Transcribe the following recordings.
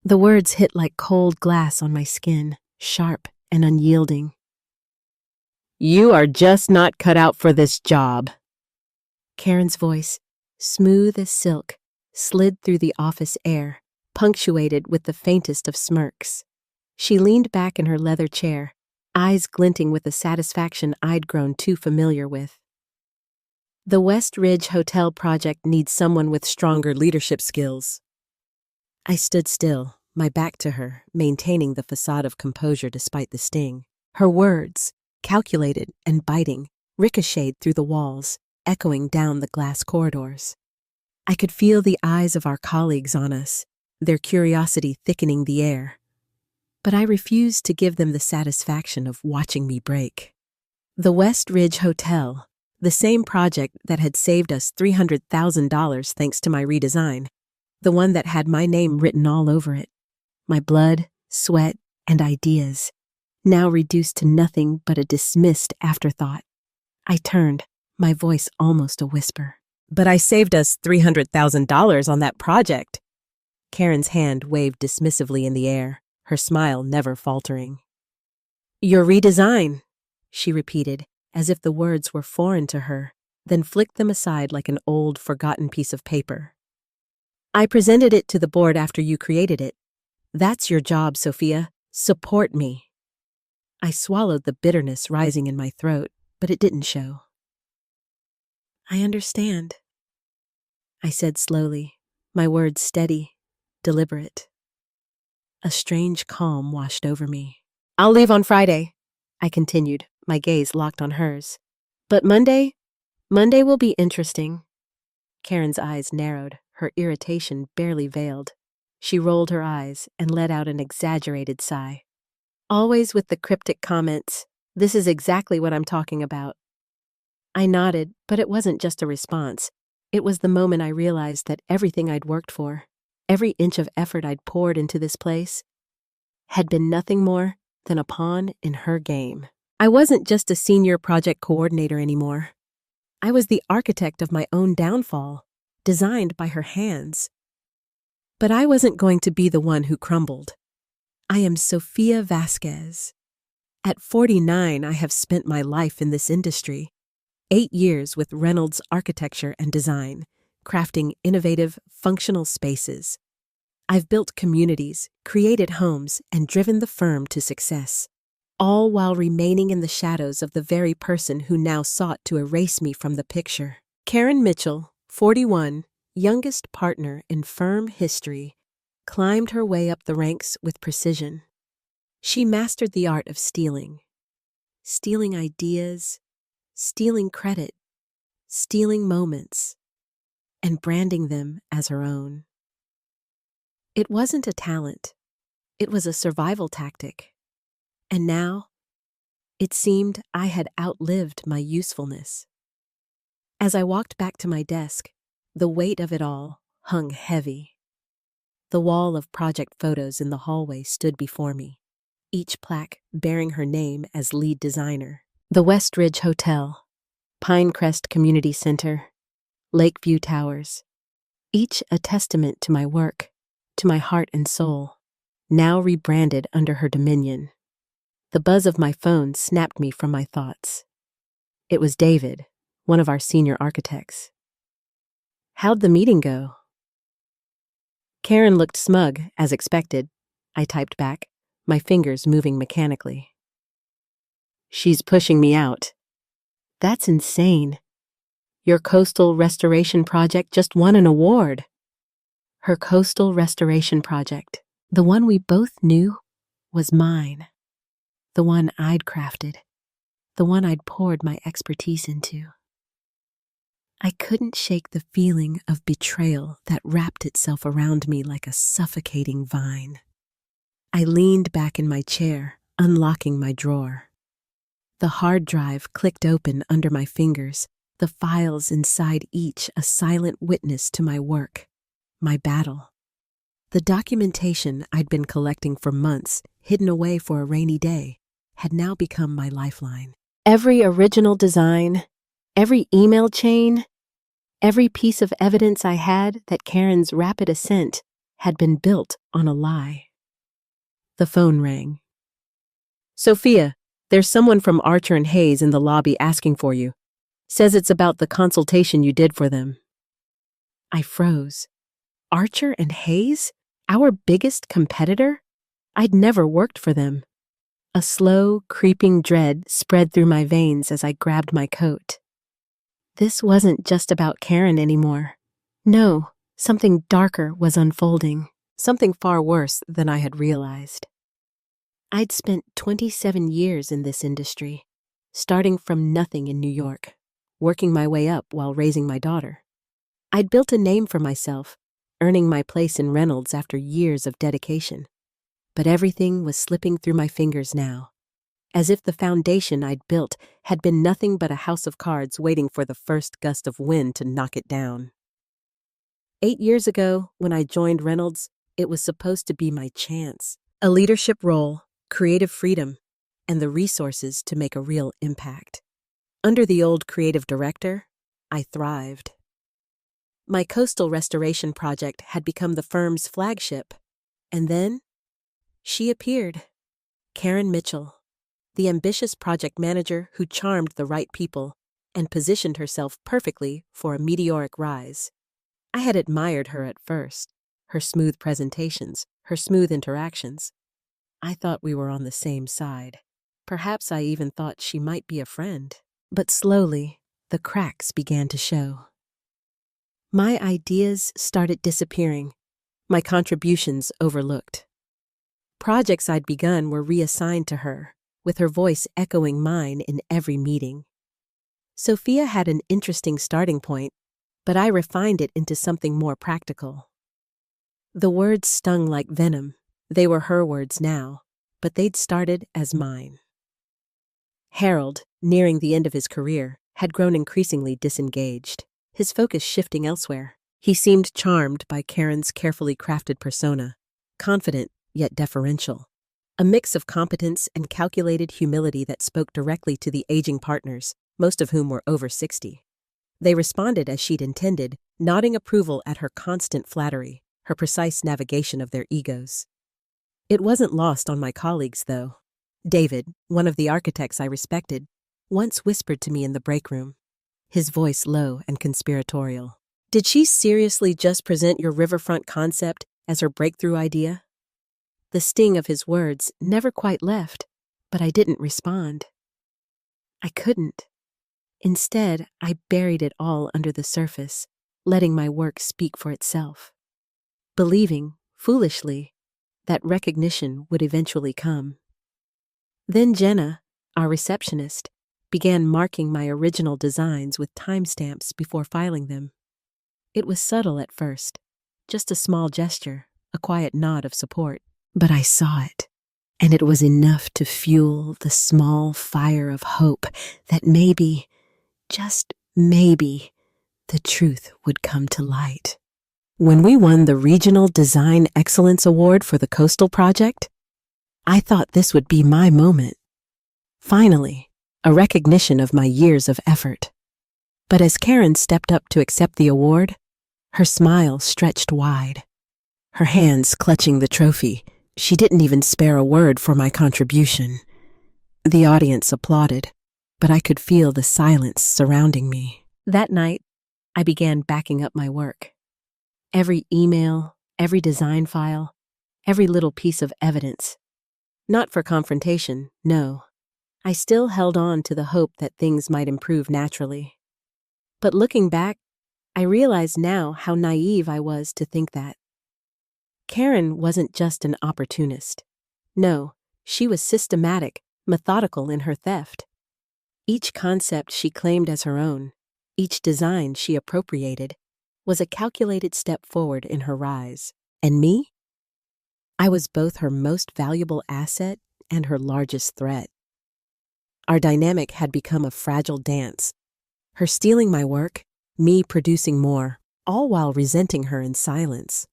The words hit like cold glass on my skin, sharp and unyielding. "You are just not cut out for this job." Karen's voice, smooth as silk, slid through the office air, punctuated with the faintest of smirks. She leaned back in her leather chair, eyes glinting with a satisfaction I'd grown too familiar with. "The West Ridge Hotel project needs someone with stronger leadership skills." I stood still, my back to her, maintaining the facade of composure despite the sting. Her words, calculated and biting, ricocheted through the walls, echoing down the glass corridors. I could feel the eyes of our colleagues on us, their curiosity thickening the air. But I refused to give them the satisfaction of watching me break. The West Ridge Hotel, the same project that had saved us $300,000 thanks to my redesign, the one that had my name written all over it, my blood, sweat, and ideas, now reduced to nothing but a dismissed afterthought. I turned, my voice almost a whisper. "But I saved us $300,000 on that project." Karen's hand waved dismissively in the air, her smile never faltering. "Your redesign," she repeated, as if the words were foreign to her, then flicked them aside like an old, forgotten piece of paper. "I presented it to the board after you created it. That's your job, Sophia. Support me." I swallowed the bitterness rising in my throat, but it didn't show. "I understand," I said slowly, my words steady, deliberate. A strange calm washed over me. "I'll leave on Friday," I continued, my gaze locked on hers. "But Monday will be interesting." Karen's eyes narrowed, her irritation barely veiled. She rolled her eyes and let out an exaggerated sigh. Always with the cryptic comments, "This is exactly what I'm talking about." I nodded, but it wasn't just a response. It was the moment I realized that everything I'd worked for, every inch of effort I'd poured into this place, had been nothing more than a pawn in her game. I wasn't just a senior project coordinator anymore. I was the architect of my own downfall, designed by her hands. But I wasn't going to be the one who crumbled. I am Sophia Vasquez. At 49, I have spent my life in this industry. 8 years with Reynolds Architecture and Design, crafting innovative, functional spaces. I've built communities, created homes, and driven the firm to success, all while remaining in the shadows of the very person who now sought to erase me from the picture. Karen Mitchell, 41, youngest partner in firm history, climbed her way up the ranks with precision. She mastered the art of stealing ideas, stealing credit, stealing moments, and branding them as her own. It wasn't a talent. It was a survival tactic. And now, it seemed I had outlived my usefulness. As I walked back to my desk, the weight of it all hung heavy. The wall of project photos in the hallway stood before me, each plaque bearing her name as lead designer. The West Ridge Hotel, Pinecrest Community Center, Lakeview Towers, each a testament to my work, to my heart and soul, now rebranded under her dominion. The buzz of my phone snapped me from my thoughts. It was David, one of our senior architects. "How'd the meeting go?" Karen looked smug, as expected. I typed back, my fingers moving mechanically. "She's pushing me out." "That's insane. Your coastal restoration project just won an award." Her coastal restoration project, the one we both knew, was mine. The one I'd crafted. The one I'd poured my expertise into. I couldn't shake the feeling of betrayal that wrapped itself around me like a suffocating vine. I leaned back in my chair, unlocking my drawer. The hard drive clicked open under my fingers, the files inside each a silent witness to my work, my battle. The documentation I'd been collecting for months, hidden away for a rainy day, had now become my lifeline. Every original design, every email chain, every piece of evidence I had that Karen's rapid ascent had been built on a lie. The phone rang. "Sophia, there's someone from Archer and Hayes in the lobby asking for you. Says it's about the consultation you did for them." I froze. Archer and Hayes? Our biggest competitor? I'd never worked for them. A slow, creeping dread spread through my veins as I grabbed my coat. This wasn't just about Karen anymore. No, something darker was unfolding, something far worse than I had realized. I'd spent 27 years in this industry, starting from nothing in New York, working my way up while raising my daughter. I'd built a name for myself, earning my place in Reynolds after years of dedication. But everything was slipping through my fingers now, as if the foundation I'd built had been nothing but a house of cards waiting for the first gust of wind to knock it down. 8 years ago, when I joined Reynolds, it was supposed to be my chance. A leadership role, creative freedom, and the resources to make a real impact. Under the old creative director, I thrived. My coastal restoration project had become the firm's flagship, and then she appeared. Karen Mitchell, the ambitious project manager who charmed the right people and positioned herself perfectly for a meteoric rise. I had admired her at first, her smooth presentations, her smooth interactions. I thought we were on the same side. Perhaps I even thought she might be a friend. But slowly, the cracks began to show. My ideas started disappearing, my contributions overlooked. Projects I'd begun were reassigned to her, with her voice echoing mine in every meeting. Sophia had an interesting starting point, but I refined it into something more practical. The words stung like venom. They were her words now, but they'd started as mine. Harold, nearing the end of his career, had grown increasingly disengaged, his focus shifting elsewhere. He seemed charmed by Karen's carefully crafted persona, confident yet deferential, a mix of competence and calculated humility that spoke directly to the aging partners, most of whom were over 60. They responded as she'd intended, nodding approval at her constant flattery, her precise navigation of their egos. It wasn't lost on my colleagues, though. David, one of the architects I respected, once whispered to me in the break room, his voice low and conspiratorial. "Did she seriously just present your riverfront concept as her breakthrough idea?" The sting of his words never quite left, but I didn't respond. I couldn't. Instead, I buried it all under the surface, letting my work speak for itself, believing, foolishly, that recognition would eventually come. Then Jenna, our receptionist, began marking my original designs with timestamps before filing them. It was subtle at first, just a small gesture, a quiet nod of support. But I saw it, and it was enough to fuel the small fire of hope that maybe, just maybe, the truth would come to light. When we won the Regional Design Excellence Award for the Coastal Project, I thought this would be my moment. Finally, a recognition of my years of effort. But as Karen stepped up to accept the award, her smile stretched wide. Her hands clutching the trophy, she didn't even spare a word for my contribution. The audience applauded, but I could feel the silence surrounding me. That night, I began backing up my work. Every email, every design file, every little piece of evidence. Not for confrontation, no. I still held on to the hope that things might improve naturally. But looking back, I realize now how naive I was to think that. Karen wasn't just an opportunist. No, she was systematic, methodical in her theft. Each concept she claimed as her own, each design she appropriated, was a calculated step forward in her rise. And me? I was both her most valuable asset and her largest threat. Our dynamic had become a fragile dance, her stealing my work, me producing more, all while resenting her in silence.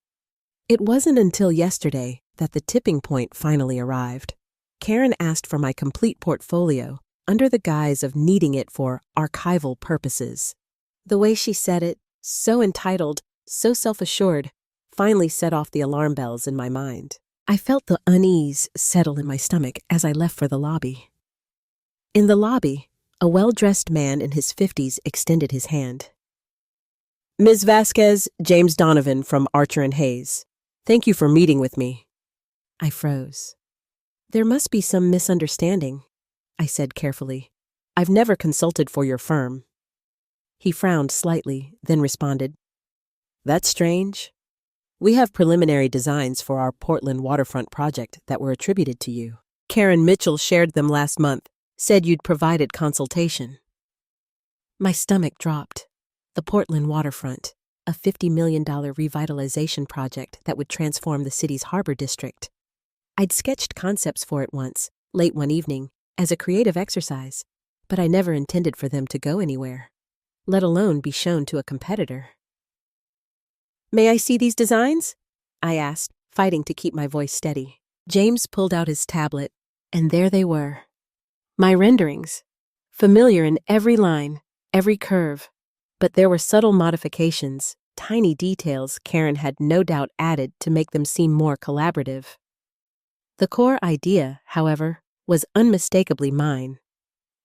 It wasn't until yesterday that the tipping point finally arrived. Karen asked for my complete portfolio under the guise of needing it for archival purposes. The way she said it, so entitled, so self-assured, finally set off the alarm bells in my mind. I felt the unease settle in my stomach as I left for the lobby. In the lobby, a well-dressed man in his 50s extended his hand. "Ms. Vasquez, James Donovan from Archer and Hayes. Thank you for meeting with me." I froze. "There must be some misunderstanding," I said carefully. "I've never consulted for your firm." He frowned slightly, then responded, "That's strange. We have preliminary designs for our Portland waterfront project that were attributed to you. Karen Mitchell shared them last month, said you'd provided consultation." My stomach dropped. The Portland waterfront, a $50 million revitalization project that would transform the city's harbor district. I'd sketched concepts for it once, late one evening, as a creative exercise, but I never intended for them to go anywhere, let alone be shown to a competitor. "May I see these designs?" I asked, fighting to keep my voice steady. James pulled out his tablet, and there they were. My renderings, familiar in every line, every curve, but there were subtle modifications, tiny details Karen had no doubt added to make them seem more collaborative. The core idea, however, was unmistakably mine.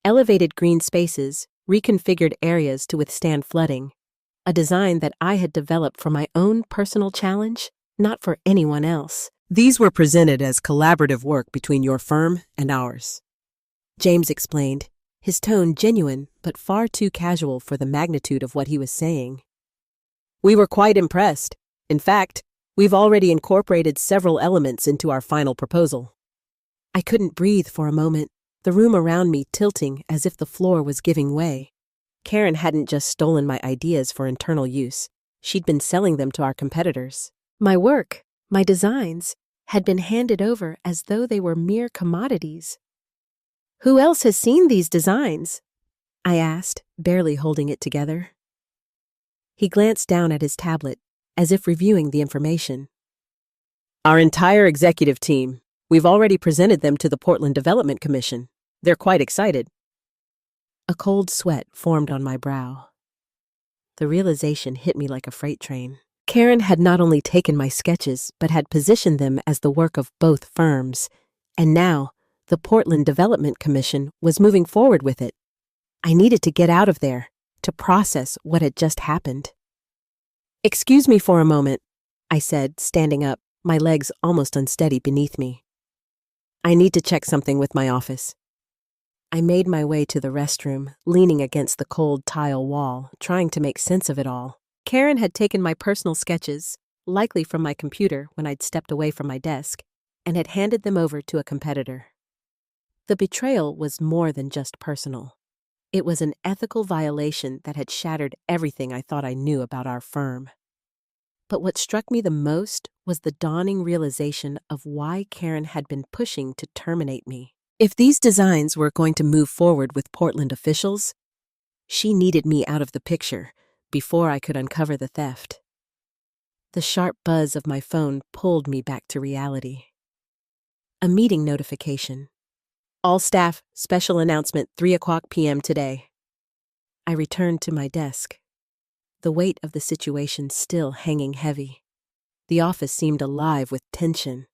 Elevated green spaces, reconfigured areas to withstand flooding, a design that I had developed for my own personal challenge, not for anyone else. "These were presented as collaborative work between your firm and ours," James explained, his tone genuine but far too casual for the magnitude of what he was saying. "We were quite impressed. In fact, we've already incorporated several elements into our final proposal." I couldn't breathe for a moment, the room around me tilting as if the floor was giving way. Karen hadn't just stolen my ideas for internal use. She'd been selling them to our competitors. My work, my designs, had been handed over as though they were mere commodities. "Who else has seen these designs?" I asked, barely holding it together. He glanced down at his tablet, as if reviewing the information. "Our entire executive team. We've already presented them to the Portland Development Commission. They're quite excited." A cold sweat formed on my brow. The realization hit me like a freight train. Karen had not only taken my sketches, but had positioned them as the work of both firms. And now, the Portland Development Commission was moving forward with it. I needed to get out of there, to process what had just happened. "Excuse me for a moment," I said, standing up, my legs almost unsteady beneath me. "I need to check something with my office." I made my way to the restroom, leaning against the cold tile wall, trying to make sense of it all. Karen had taken my personal sketches, likely from my computer when I'd stepped away from my desk, and had handed them over to a competitor. The betrayal was more than just personal. It was an ethical violation that had shattered everything I thought I knew about our firm. But what struck me the most was the dawning realization of why Karen had been pushing to terminate me. If these designs were going to move forward with Portland officials, she needed me out of the picture before I could uncover the theft. The sharp buzz of my phone pulled me back to reality. A meeting notification. "All staff, special announcement, 3:00 p.m. today." I returned to my desk, the weight of the situation still hanging heavy. The office seemed alive with tension.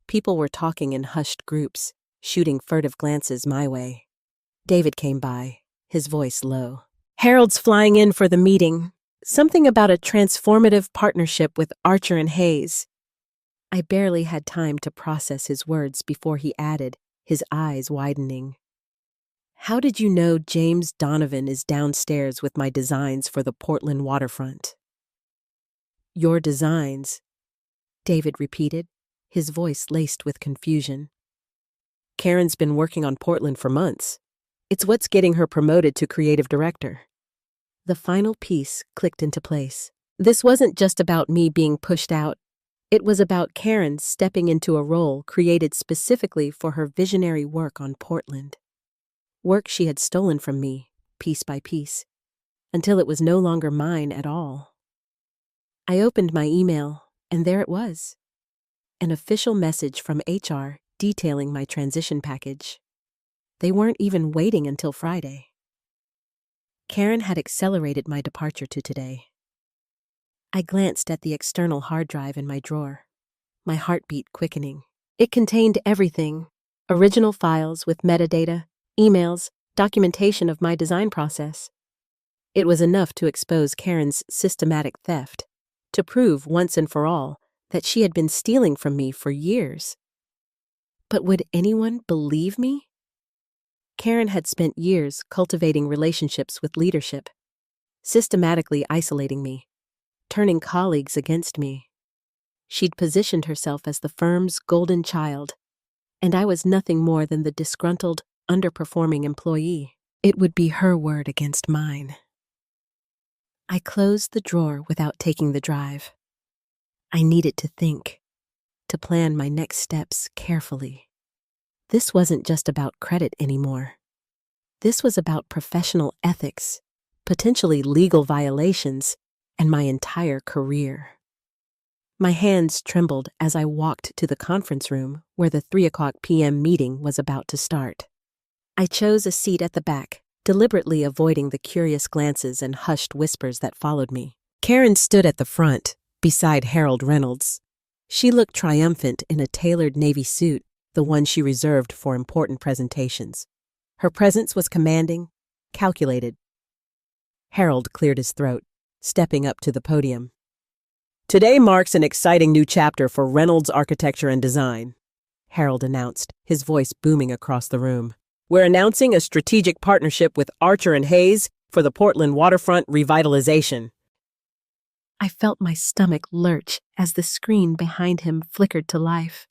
People were talking in hushed groups, shooting furtive glances my way. David came by, his voice low. "Harold's flying in for the meeting. Something about a transformative partnership with Archer and Hayes." I barely had time to process his words before he added, his eyes widening. "How did you know James Donovan is downstairs with my designs for the Portland waterfront?" "Your designs," David repeated, his voice laced with confusion. "Karen's been working on Portland for months. It's what's getting her promoted to creative director." The final piece clicked into place. This wasn't just about me being pushed out. It was about Karen stepping into a role created specifically for her visionary work on Portland. Work she had stolen from me, piece by piece, until it was no longer mine at all. I opened my email, and there it was. An official message from HR detailing my transition package. They weren't even waiting until Friday. Karen had accelerated my departure to today. I glanced at the external hard drive in my drawer, my heartbeat quickening. It contained everything: original files with metadata, emails, documentation of my design process. It was enough to expose Karen's systematic theft, to prove once and for all that she had been stealing from me for years. But would anyone believe me? Karen had spent years cultivating relationships with leadership, systematically isolating me, turning colleagues against me. She'd positioned herself as the firm's golden child, and I was nothing more than the disgruntled, underperforming employee. It would be her word against mine. I closed the drawer without taking the drive. I needed to think, to plan my next steps carefully. This wasn't just about credit anymore. This was about professional ethics, potentially legal violations, and my entire career. My hands trembled as I walked to the conference room where the 3 p.m. meeting was about to start. I chose a seat at the back, deliberately avoiding the curious glances and hushed whispers that followed me. Karen stood at the front, beside Harold Reynolds. She looked triumphant in a tailored navy suit, the one she reserved for important presentations. Her presence was commanding, calculated. Harold cleared his throat, stepping up to the podium. "Today marks an exciting new chapter for Reynolds Architecture and Design," Harold announced, his voice booming across the room. "We're announcing a strategic partnership with Archer and Hayes for the Portland waterfront revitalization." I felt my stomach lurch as the screen behind him flickered to life.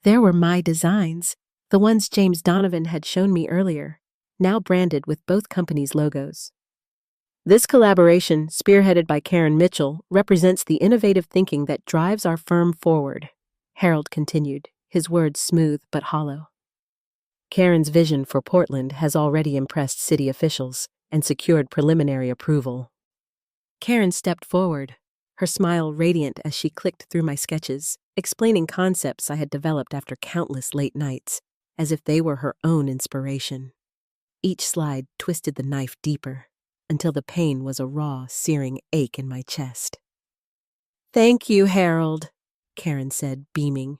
There were my designs, the ones James Donovan had shown me earlier, now branded with both companies' logos. "This collaboration, spearheaded by Karen Mitchell, represents the innovative thinking that drives our firm forward," Harold continued, his words smooth but hollow. "Karen's vision for Portland has already impressed city officials and secured preliminary approval." Karen stepped forward, her smile radiant as she clicked through my sketches, explaining concepts I had developed after countless late nights, as if they were her own inspiration. Each slide twisted the knife deeper, until the pain was a raw, searing ache in my chest. "Thank you, Harold," Karen said, beaming.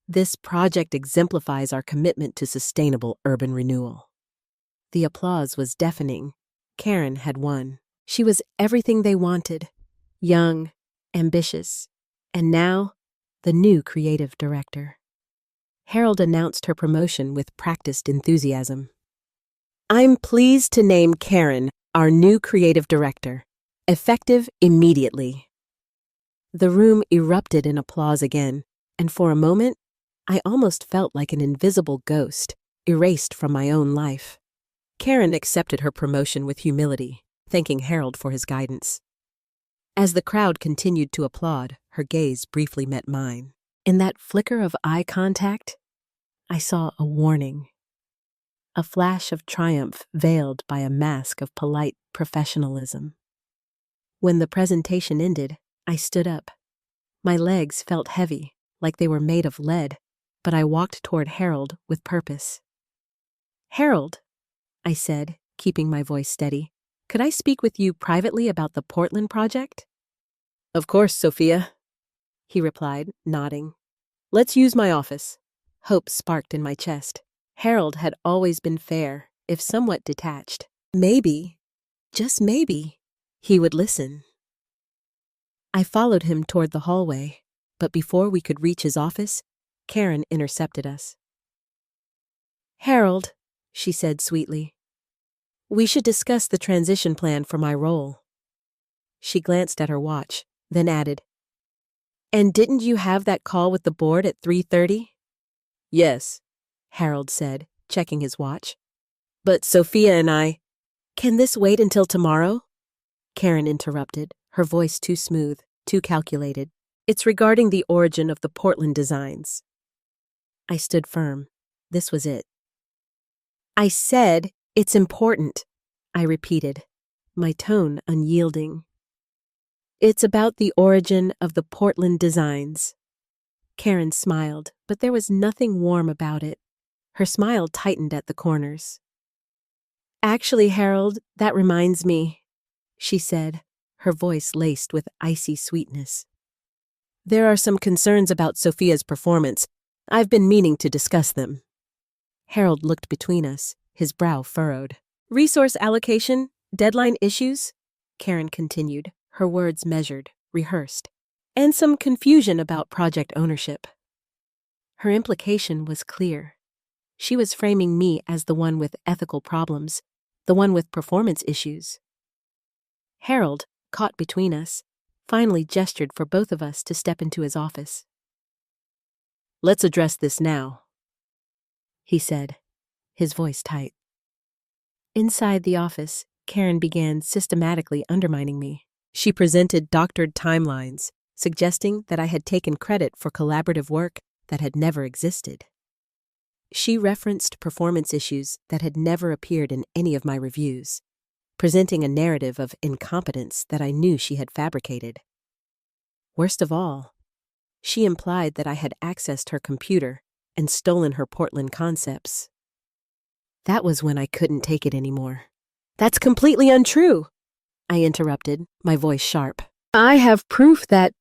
"This project exemplifies our commitment to sustainable urban renewal." The applause was deafening. Karen had won. She was everything they wanted: young, ambitious, and now the new creative director. Harold announced her promotion with practiced enthusiasm. "I'm pleased to name Karen our new creative director, effective immediately." The room erupted in applause again, and for a moment, I almost felt like an invisible ghost, erased from my own life. Karen accepted her promotion with humility, thanking Harold for his guidance. As the crowd continued to applaud, her gaze briefly met mine. In that flicker of eye contact, I saw a warning. A flash of triumph veiled by a mask of polite professionalism. When the presentation ended, I stood up. My legs felt heavy, like they were made of lead, but I walked toward Harold with purpose. "Harold," I said, keeping my voice steady, "could I speak with you privately about the Portland project?" "Of course, Sophia," he replied, nodding. "Let's use my office." Hope sparked in my chest. Harold had always been fair, if somewhat detached. Maybe, just maybe, he would listen. I followed him toward the hallway, but before we could reach his office, Karen intercepted us. "Harold," she said sweetly, "we should discuss the transition plan for my role." She glanced at her watch, then added, "And didn't you have that call with the board at 3:30? "Yes," Harold said, checking his watch. "But Sophia and I—" "Can this wait until tomorrow?" Karen interrupted, her voice too smooth, too calculated. "It's regarding the origin of the Portland designs." I stood firm. This was it. "I said it's important," I repeated, my tone unyielding. "It's about the origin of the Portland designs." Karen smiled, but there was nothing warm about it. Her smile tightened at the corners. "Actually, Harold, that reminds me," she said, her voice laced with icy sweetness. "There are some concerns about Sophia's performance. I've been meaning to discuss them." Harold looked between us, his brow furrowed. "Resource allocation? Deadline issues?" Karen continued, her words measured, rehearsed. "And some confusion about project ownership." Her implication was clear. She was framing me as the one with ethical problems, the one with performance issues. Harold, caught between us, finally gestured for both of us to step into his office. "Let's address this now," he said, his voice tight. Inside the office, Karen began systematically undermining me. She presented doctored timelines, suggesting that I had taken credit for collaborative work that had never existed. She referenced performance issues that had never appeared in any of my reviews, presenting a narrative of incompetence that I knew she had fabricated. Worst of all, she implied that I had accessed her computer and stolen her Portland concepts. That was when I couldn't take it anymore. "That's completely untrue," I interrupted, my voice sharp. "I have proof that—"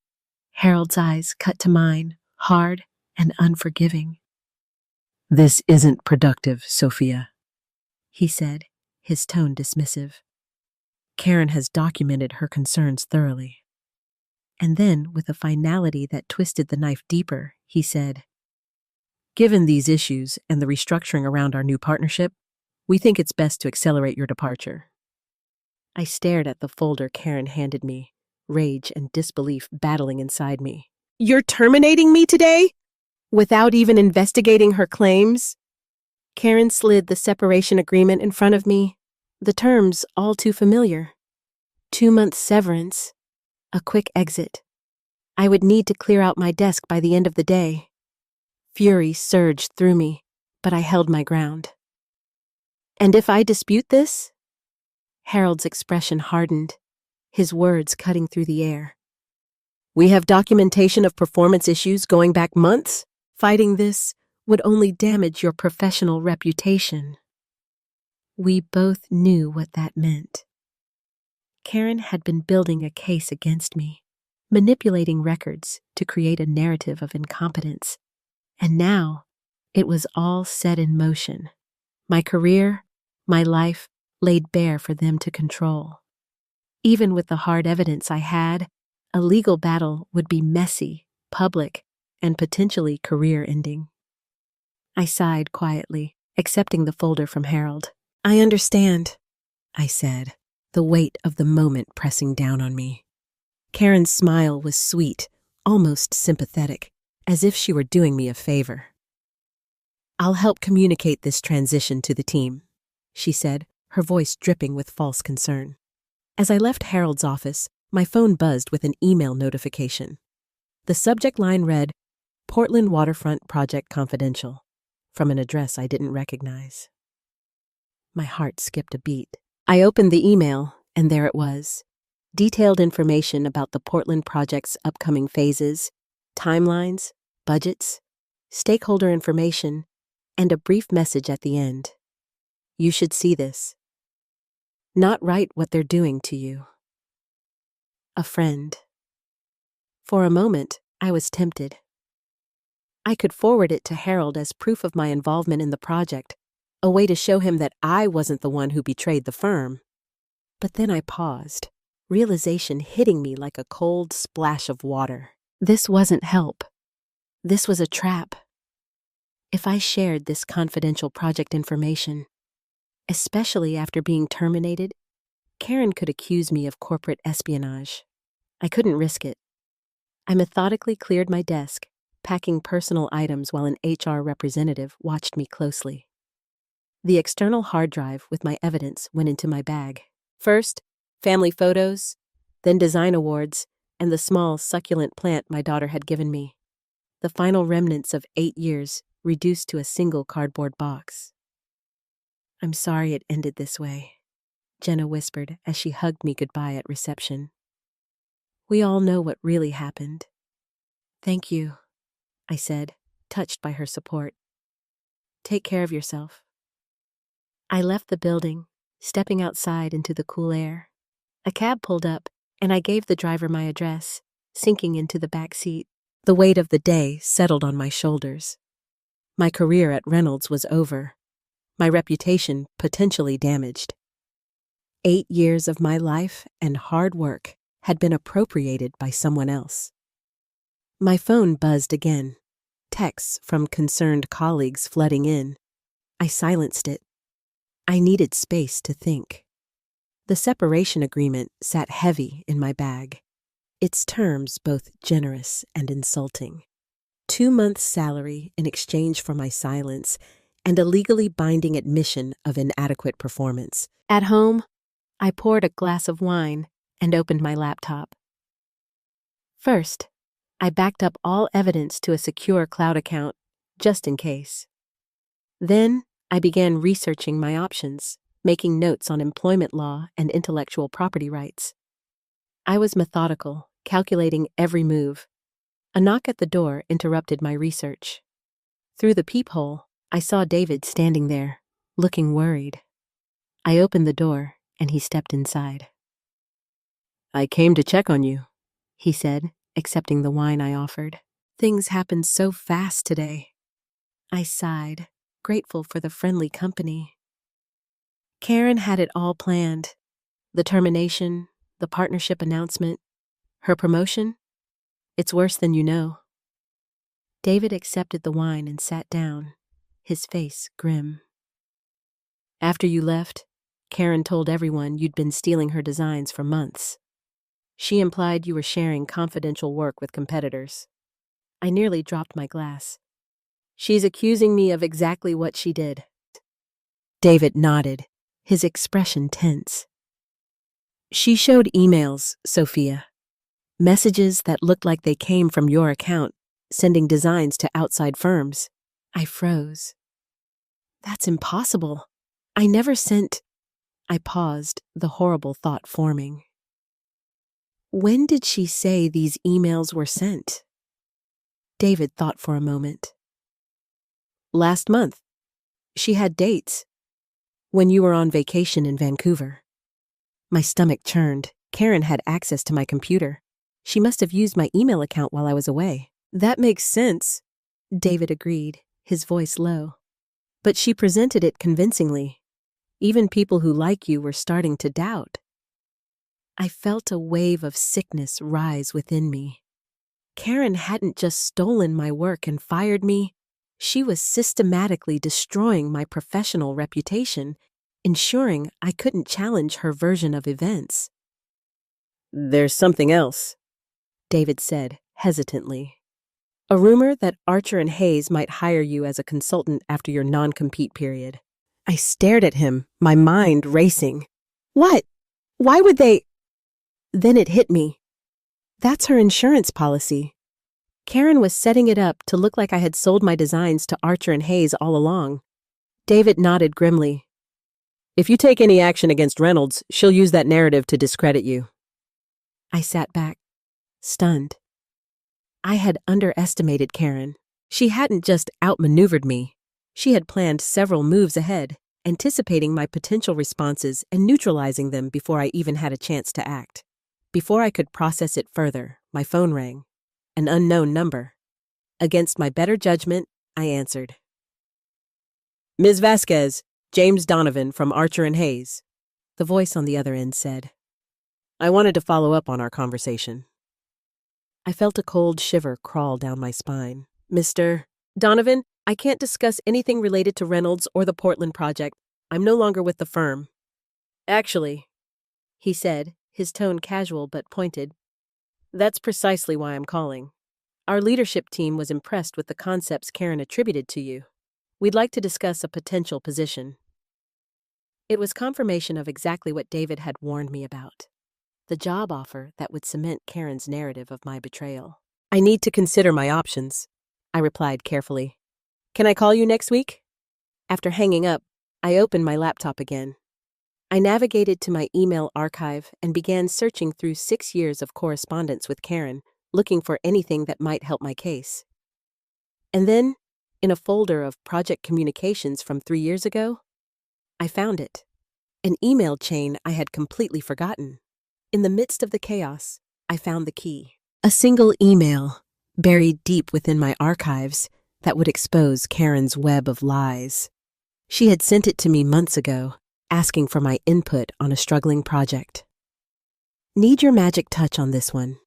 Harold's eyes cut to mine, hard and unforgiving. "This isn't productive, Sophia," he said, his tone dismissive. "Karen has documented her concerns thoroughly." And then, with a finality that twisted the knife deeper, he said, "Given these issues and the restructuring around our new partnership, we think it's best to accelerate your departure." I stared at the folder Karen handed me, rage and disbelief battling inside me. "You're terminating me today? Without even investigating her claims?" Karen slid the separation agreement in front of me, the terms all too familiar. 2-month severance, a quick exit. I would need to clear out my desk by the end of the day. Fury surged through me, but I held my ground. "And if I dispute this?" Harold's expression hardened, his words cutting through the air. "We have documentation of performance issues going back months. Fighting this would only damage your professional reputation." We both knew what that meant. Karen had been building a case against me, manipulating records to create a narrative of incompetence. And now, it was all set in motion. My career, my life, laid bare for them to control. Even with the hard evidence I had, a legal battle would be messy, public, and potentially career-ending. I sighed quietly, accepting the folder from Harold. "I understand," I said, the weight of the moment pressing down on me. Karen's smile was sweet, almost sympathetic, as if she were doing me a favor. "I'll help communicate this transition to the team," she said, her voice dripping with false concern. As I left Harold's office, my phone buzzed with an email notification. The subject line read, "Portland Waterfront Project Confidential," from an address I didn't recognize. My heart skipped a beat. I opened the email, and there it was. Detailed information about the Portland project's upcoming phases, timelines, budgets, stakeholder information, and a brief message at the end. "You should see this. Not write what they're doing to you. A friend." For a moment, I was tempted. I could forward it to Harold as proof of my involvement in the project, a way to show him that I wasn't the one who betrayed the firm. But then I paused, realization hitting me like a cold splash of water. This wasn't help. This was a trap. If I shared this confidential project information, especially after being terminated, Karen could accuse me of corporate espionage. I couldn't risk it. I methodically cleared my desk, packing personal items while an HR representative watched me closely. The external hard drive with my evidence went into my bag. First, family photos, then design awards, and the small, succulent plant my daughter had given me. The final remnants of 8 years reduced to a single cardboard box. "I'm sorry it ended this way," Jenna whispered as she hugged me goodbye at reception. "We all know what really happened." "Thank you," I said, touched by her support. "Take care of yourself." I left the building, stepping outside into the cool air. A cab pulled up, and I gave the driver my address, sinking into the back seat. The weight of the day settled on my shoulders. My career at Reynolds was over, my reputation potentially damaged. 8 years of my life and hard work had been appropriated by someone else. My phone buzzed again, texts from concerned colleagues flooding in. I silenced it. I needed space to think. The separation agreement sat heavy in my bag, its terms both generous and insulting. 2 months' salary in exchange for my silence and a legally binding admission of inadequate performance. At home, I poured a glass of wine and opened my laptop. First, I backed up all evidence to a secure cloud account, just in case. Then, I began researching my options, making notes on employment law and intellectual property rights. I was methodical, calculating every move. A knock at the door interrupted my research. Through the peephole, I saw David standing there, looking worried. I opened the door, and he stepped inside. "I came to check on you," he said, accepting the wine I offered. "Things happened so fast today." I sighed, grateful for the friendly company. Karen had it all planned. The termination, the partnership announcement, her promotion. It's worse than you know. David accepted the wine and sat down, his face grim. "After you left, Karen told everyone you'd been stealing her designs for months. She implied you were sharing confidential work with competitors." I nearly dropped my glass. "She's accusing me of exactly what she did." David nodded, his expression tense. "She showed emails, Sophia. Messages that looked like they came from your account, sending designs to outside firms." I froze. "That's impossible. I never sent—" I paused, the horrible thought forming. When did she say these emails were sent? David thought for a moment. "Last month. She had dates. When you were on vacation in Vancouver." My stomach churned. Karen had access to my computer. She must have used my email account while I was away. "That makes sense," David agreed, his voice low. "But she presented it convincingly. Even people who like you were starting to doubt." I felt a wave of sickness rise within me. Karen hadn't just stolen my work and fired me. She was systematically destroying my professional reputation, ensuring I couldn't challenge her version of events. "There's something else," David said, hesitantly. "A rumor that Archer and Hayes might hire you as a consultant after your non-compete period." I stared at him, my mind racing. "What? Why would they—" Then it hit me. That's her insurance policy. Karen was setting it up to look like I had sold my designs to Archer and Hayes all along. David nodded grimly. "If you take any action against Reynolds, she'll use that narrative to discredit you." I sat back, stunned. I had underestimated Karen. She hadn't just outmaneuvered me. She had planned several moves ahead, anticipating my potential responses and neutralizing them before I even had a chance to act. Before I could process it further, my phone rang. An unknown number. Against my better judgment, I answered. "Ms. Vasquez, James Donovan from Archer and Hayes," the voice on the other end said. "I wanted to follow up on our conversation." I felt a cold shiver crawl down my spine. "Mr. Donovan, I can't discuss anything related to Reynolds or the Portland project. I'm no longer with the firm." "Actually," he said, his tone casual but pointed, "that's precisely why I'm calling. Our leadership team was impressed with the concepts Karen attributed to you. We'd like to discuss a potential position." It was confirmation of exactly what David had warned me about. The job offer that would cement Karen's narrative of my betrayal. "I need to consider my options," I replied carefully. "Can I call you next week?" After hanging up, I opened my laptop again. I navigated to my email archive and began searching through 6 years of correspondence with Karen, looking for anything that might help my case. And then, in a folder of project communications from 3 years ago, I found it. An email chain I had completely forgotten. In the midst of the chaos, I found the key. A single email, buried deep within my archives, that would expose Karen's web of lies. She had sent it to me months ago, asking for my input on a struggling project. "Need your magic touch on this one,"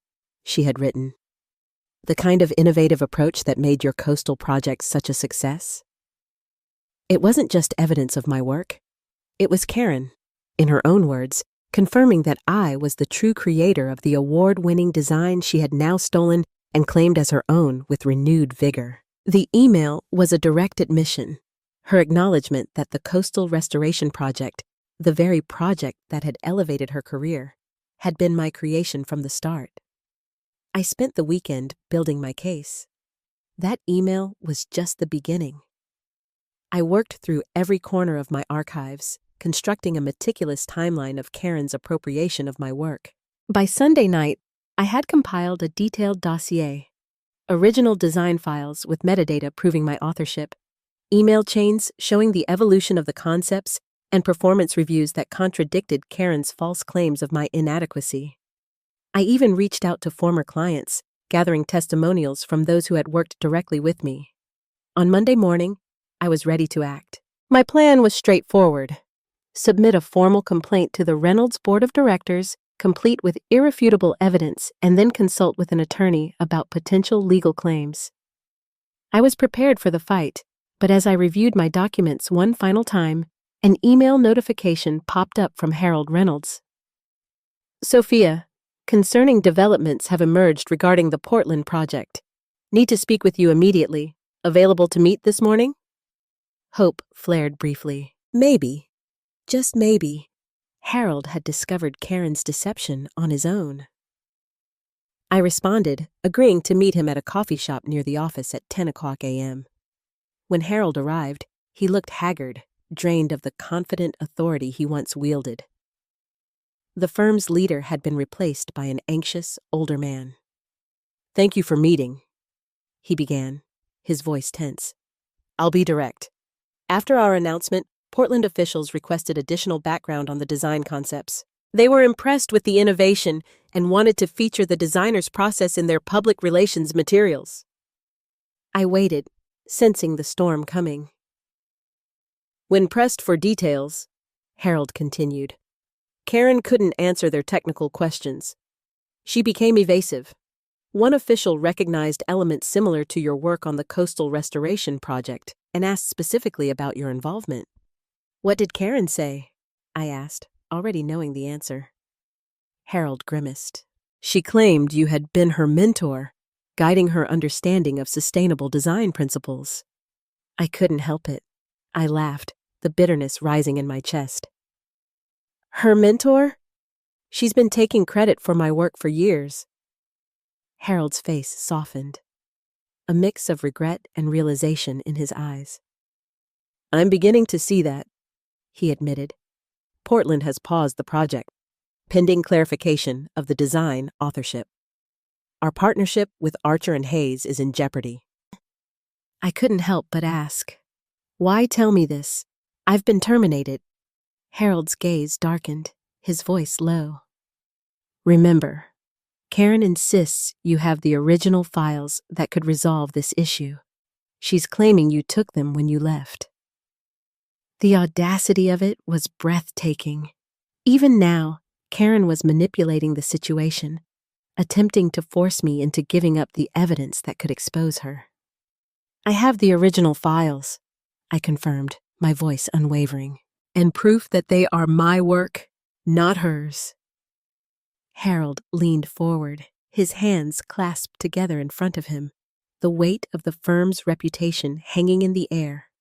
she had written. "The kind of innovative approach that made your coastal project such a success." It wasn't just evidence of my work. It was Karen, in her own words, confirming that I was the true creator of the award-winning design she had now stolen and claimed as her own with renewed vigor. The email was a direct admission, her acknowledgement that the coastal restoration project, the very project that had elevated her career, had been my creation from the start. I spent the weekend building my case. That email was just the beginning. I worked through every corner of my archives, constructing a meticulous timeline of Karen's appropriation of my work. By Sunday night, I had compiled a detailed dossier, original design files with metadata proving my authorship, email chains showing the evolution of the concepts, and performance reviews that contradicted Karen's false claims of my inadequacy. I even reached out to former clients, gathering testimonials from those who had worked directly with me. On Monday morning, I was ready to act. My plan was straightforward. Submit a formal complaint to the Reynolds Board of Directors, complete with irrefutable evidence, and then consult with an attorney about potential legal claims. I was prepared for the fight, but as I reviewed my documents one final time, an email notification popped up from Harold Reynolds. "Sophia, concerning developments have emerged regarding the Portland project. Need to speak with you immediately. Available to meet this morning?" Hope flared briefly. Maybe, just maybe, Harold had discovered Karen's deception on his own. I responded, agreeing to meet him at a coffee shop near the office at 10 o'clock a.m. When Harold arrived, he looked haggard, drained of the confident authority he once wielded. The firm's leader had been replaced by an anxious, older man. "Thank you for meeting," he began, his voice tense. "I'll be direct. After our announcement, Portland officials requested additional background on the design concepts. They were impressed with the innovation and wanted to feature the designer's process in their public relations materials." I waited, sensing the storm coming. "When pressed for details," Harold continued, "Karen couldn't answer their technical questions. She became evasive. One official recognized elements similar to your work on the coastal restoration project and asked specifically about your involvement." "What did Karen say?" I asked, already knowing the answer. Harold grimaced. "She claimed you had been her mentor, guiding her understanding of sustainable design principles." I couldn't help it. I laughed, the bitterness rising in my chest. "Her mentor? She's been taking credit for my work for years." Harold's face softened, a mix of regret and realization in his eyes. "I'm beginning to see that," he admitted. "Portland has paused the project, pending clarification of the design authorship. Our partnership with Archer and Hayes is in jeopardy." I couldn't help but ask, "Why tell me this? I've been terminated." Harold's gaze darkened, his voice low. "Remember, Karen insists you have the original files that could resolve this issue. She's claiming you took them when you left." The audacity of it was breathtaking. Even now, Karen was manipulating the situation, attempting to force me into giving up the evidence that could expose her. "I have the original files," I confirmed, my voice unwavering, "and proof that they are my work, not hers." Harold leaned forward, his hands clasped together in front of him, the weight of the firm's reputation hanging in the air.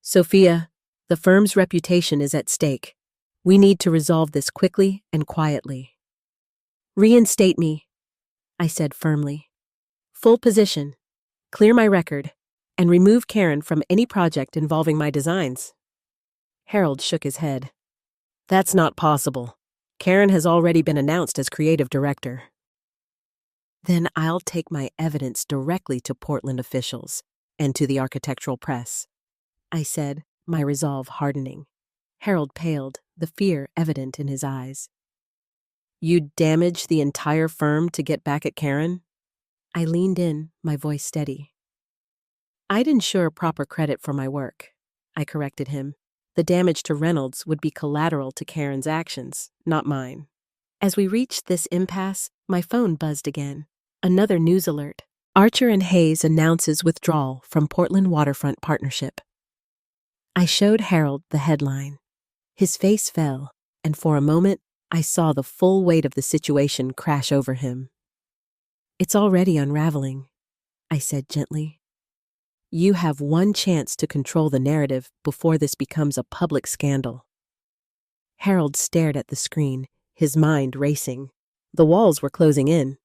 "Sophia, the firm's reputation is at stake. We need to resolve this quickly and quietly." "Reinstate me," I said firmly. "Full position, clear my record, and remove Karen from any project involving my designs." Harold shook his head. "That's not possible. Karen has already been announced as creative director." "Then I'll take my evidence directly to Portland officials and to the architectural press," I said, my resolve hardening. Harold paled, the fear evident in his eyes. You'd damage the entire firm to get back at Karen? I leaned in, my voice steady. I'd ensure proper credit for my work, I corrected him. The damage to Reynolds would be collateral to Karen's actions, not mine. As we reached this impasse, my phone buzzed again. Another news alert. Archer and Hayes announces withdrawal from Portland Waterfront Partnership. I showed Harold the headline. His face fell, and for a moment, I saw the full weight of the situation crash over him. It's already unraveling, I said gently. You have one chance to control the narrative before this becomes a public scandal. Harold stared at the screen, his mind racing. The walls were closing in.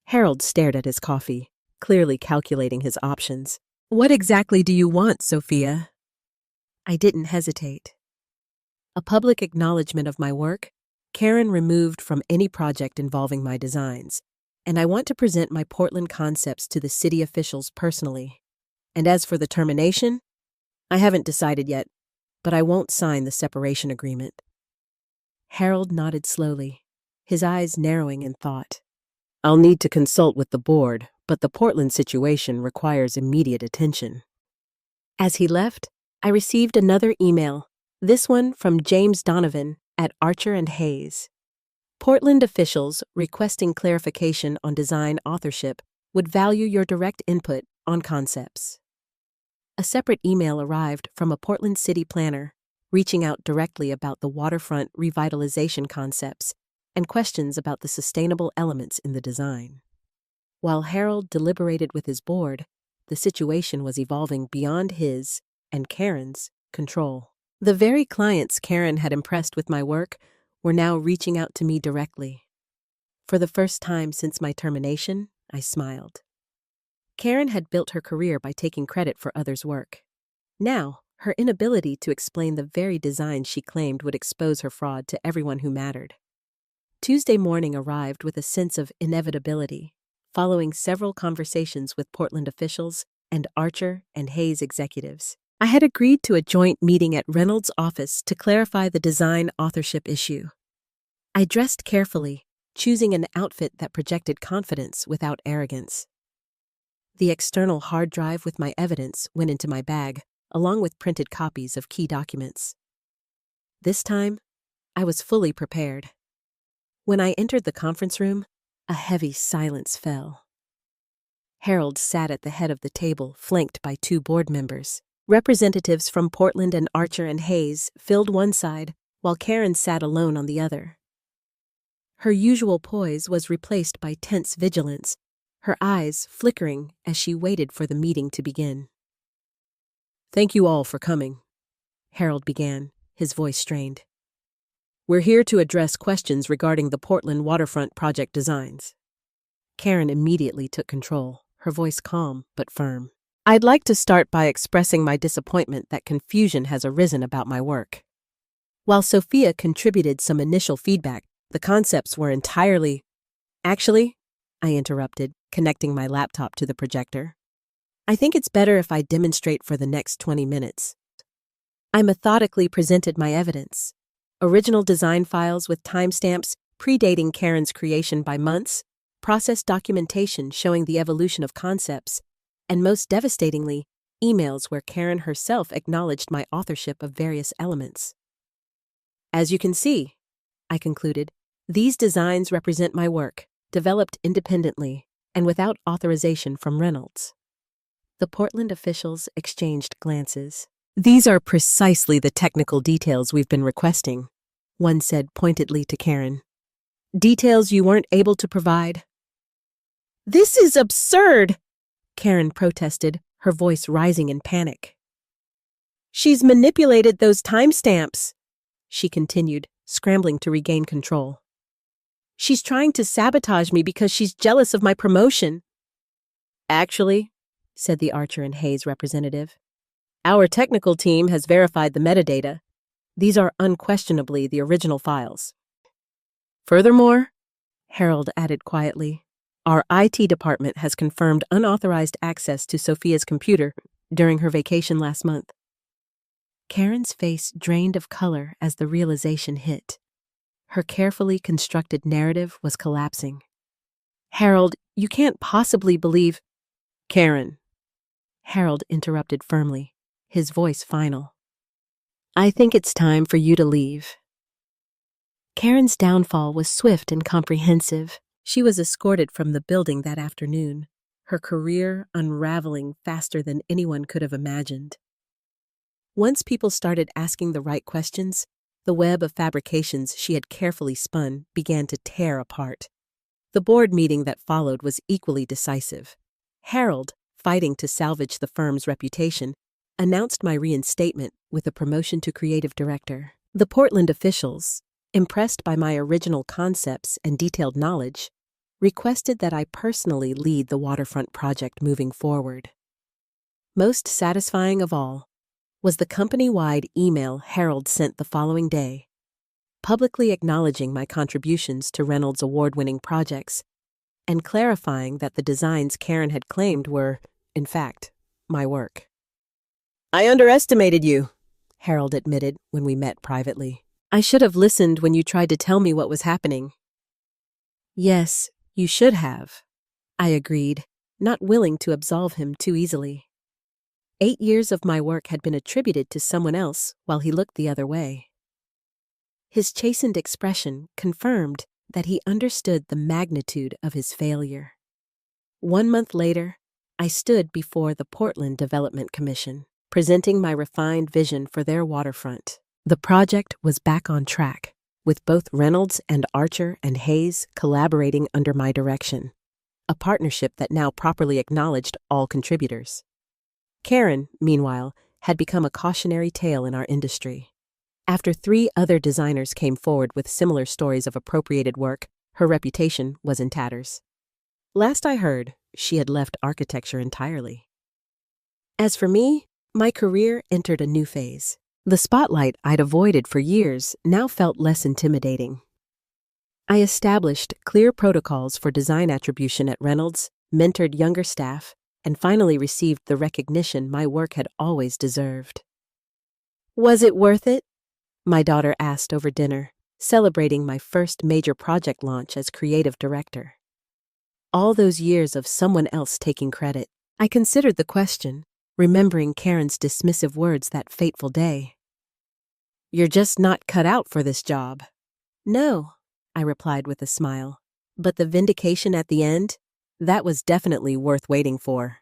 Harold stared at his coffee, clearly calculating his options. What exactly do you want, Sophia? I didn't hesitate. A public acknowledgement of my work, Karen removed from any project involving my designs, and I want to present my Portland concepts to the city officials personally. And as for the termination, I haven't decided yet, but I won't sign the separation agreement. Harold nodded slowly, his eyes narrowing in thought. I'll need to consult with the board, but the Portland situation requires immediate attention. As he left, I received another email, this one from James Donovan at Archer and Hayes. Portland officials requesting clarification on design authorship would value your direct input on concepts. A separate email arrived from a Portland city planner, reaching out directly about the waterfront revitalization concepts and questions about the sustainable elements in the design. While Harold deliberated with his board, the situation was evolving beyond his and Karen's control. The very clients Karen had impressed with my work were now reaching out to me directly. For the first time since my termination, I smiled. Karen had built her career by taking credit for others' work. Now, her inability to explain the very design she claimed would expose her fraud to everyone who mattered. Tuesday morning arrived with a sense of inevitability, following several conversations with Portland officials and Archer and Hayes executives. I had agreed to a joint meeting at Reynolds' office to clarify the design authorship issue. I dressed carefully, choosing an outfit that projected confidence without arrogance. The external hard drive with my evidence went into my bag, along with printed copies of key documents. This time, I was fully prepared. When I entered the conference room, a heavy silence fell. Harold sat at the head of the table, flanked by two board members. Representatives from Portland and Archer and Hayes filled one side, while Karen sat alone on the other. Her usual poise was replaced by tense vigilance, her eyes flickering as she waited for the meeting to begin. Thank you all for coming, Harold began, his voice strained. We're here to address questions regarding the Portland waterfront project designs. Karen immediately took control, her voice calm but firm. I'd like to start by expressing my disappointment that confusion has arisen about my work. While Sophia contributed some initial feedback, the concepts were entirely... Actually, I interrupted, connecting my laptop to the projector. I think it's better if I demonstrate for the next 20 minutes. I methodically presented my evidence. Original design files with timestamps predating Karen's creation by months, process documentation showing the evolution of concepts, and most devastatingly, emails where Karen herself acknowledged my authorship of various elements. As you can see, I concluded, these designs represent my work, developed independently and without authorization from Reynolds. The Portland officials exchanged glances. These are precisely the technical details we've been requesting, one said pointedly to Karen. Details you weren't able to provide. This is absurd, Karen protested, her voice rising in panic. She's manipulated those timestamps, she continued, scrambling to regain control. She's trying to sabotage me because she's jealous of my promotion. Actually, said the Archer and Hayes representative, our technical team has verified the metadata. These are unquestionably the original files. Furthermore, Harold added quietly, our IT department has confirmed unauthorized access to Sophia's computer during her vacation last month. Karen's face drained of color as the realization hit. Her carefully constructed narrative was collapsing. Harold, you can't possibly believe— Karen. Harold interrupted firmly, his voice final. I think it's time for you to leave. Karen's downfall was swift and comprehensive. She was escorted from the building that afternoon, her career unraveling faster than anyone could have imagined. Once people started asking the right questions, the web of fabrications she had carefully spun began to tear apart. The board meeting that followed was equally decisive. Harold, fighting to salvage the firm's reputation, announced my reinstatement with a promotion to creative director. The Portland officials, impressed by my original concepts and detailed knowledge, requested that I personally lead the waterfront project moving forward. Most satisfying of all was the company-wide email Harold sent the following day, publicly acknowledging my contributions to Reynolds' award-winning projects and clarifying that the designs Karen had claimed were, in fact, my work. I underestimated you, Harold admitted when we met privately. I should have listened when you tried to tell me what was happening. Yes, you should have, I agreed, not willing to absolve him too easily. 8 years of my work had been attributed to someone else while he looked the other way. His chastened expression confirmed that he understood the magnitude of his failure. 1 month later, I stood before the Portland Development Commission, presenting my refined vision for their waterfront. The project was back on track, with both Reynolds and Archer and Hayes collaborating under my direction, a partnership that now properly acknowledged all contributors. Karen, meanwhile, had become a cautionary tale in our industry. After 3 other designers came forward with similar stories of appropriated work, her reputation was in tatters. Last I heard, she had left architecture entirely. As for me, my career entered a new phase. The spotlight I'd avoided for years now felt less intimidating. I established clear protocols for design attribution at Reynolds, mentored younger staff, and finally received the recognition my work had always deserved. Was it worth it? My daughter asked over dinner, celebrating my first major project launch as creative director. All those years of someone else taking credit, I considered the question, remembering Karen's dismissive words that fateful day. You're just not cut out for this job. No, I replied with a smile. But the vindication at the end, that was definitely worth waiting for.